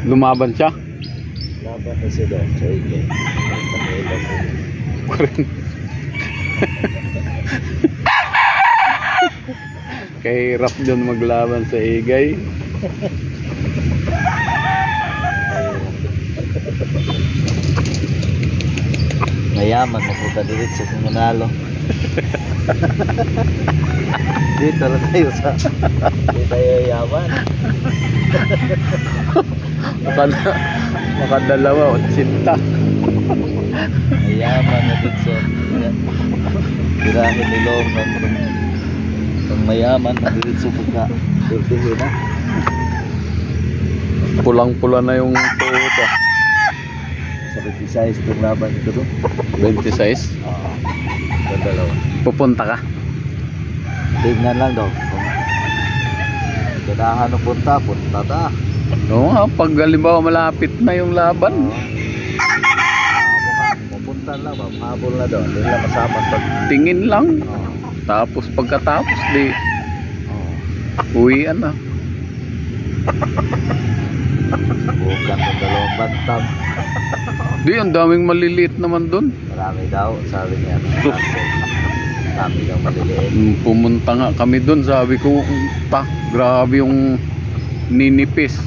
Lumaban siya? Laban na siya daw. So, okay. Kay Rap doon maglaban sa Igay. Mayaman na punta diretso kung manalo. Dito lang tayo sa dito tayo yaman. Makadalawa o sinta. Mayaman na dito. Tirahin nilong pang mayaman na dito pagka surtihin na. Pulang-pula na yung tuto. Sa 26 itong laban ito doon. 26? Sa dalawa. Pupunta ka? Tingnan lang daw. Kung ganahan ng punta ta. Oo nga, pag halimbawa malapit na yung laban. Pupunta lang ba? Mahabol na daw. Hindi lang kasama pag Tingin lang. Tapos pagkatapos di uwian na. bukan ng dalawang bantam. Di, ang daming maliliit naman dun. Marami daw, sabi niya. Sus. Sabi daw maliliit. Pumunta nga kami dun, sabi ko, grabe yung ninipis.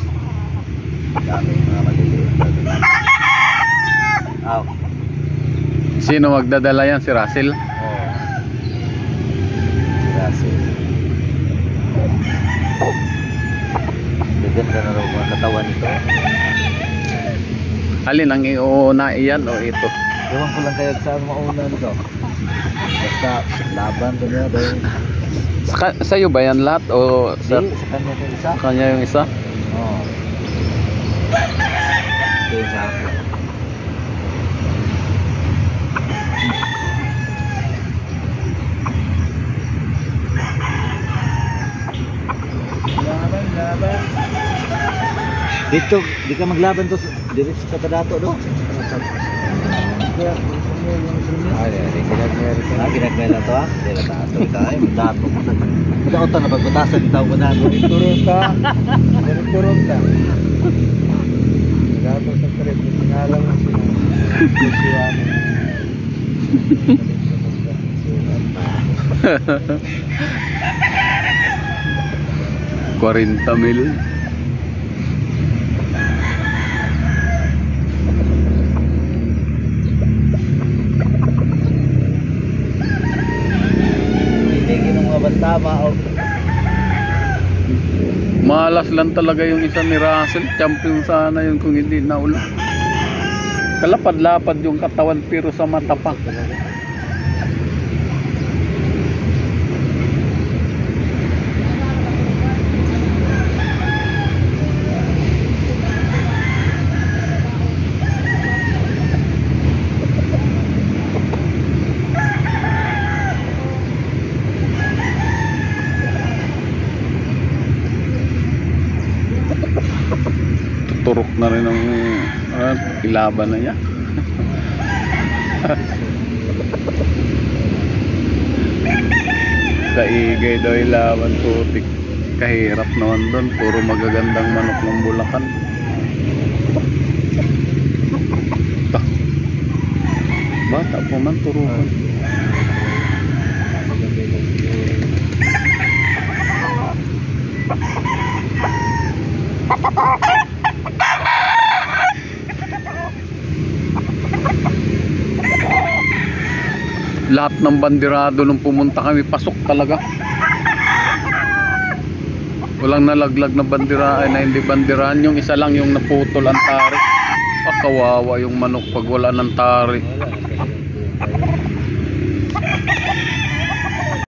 Dami mga maliliit. Aw. Sino magdadala yan? Si Russell? Gracias. Ganda na raw mga katawan nito. Alin ang iuna iyan o ito? Ewan ko lang kayo saan mauna nito. Basta laban ko niya dahil Sa'yo ba yan lahat o sa kanya yung isa? kanya yung isa? Oo. Ito yung sa akin. Laban. Dito, di ka maglaban to diretso sa Kadato do. Ginagmay lang to ha? Hindi na tato tayo. Dato mo na. Dato na pagbatasan itaw ko na. Turun ka. Turun ka. Dato sa trip. Singalang mo siya. 40 mil. Bantama o Malas lang talaga yung isa ni Russell. Champion sana yun kung hindi naula. Kalapad-lapad yung katawan pero sa mata pa. Turok na rin ang ilaban na niya. Sa Igay daw ilaban, putik. Kahirap naman doon, puro magagandang manok ng Bulacan. Bata po man turukan. Lahat ng bandirado nung pumunta kami, pasok talaga. Walang nalaglag na bandira, ay na hindi bandirahan. Yung isa lang yung naputol ang tari. Kawawa yung manok pag wala ng tari.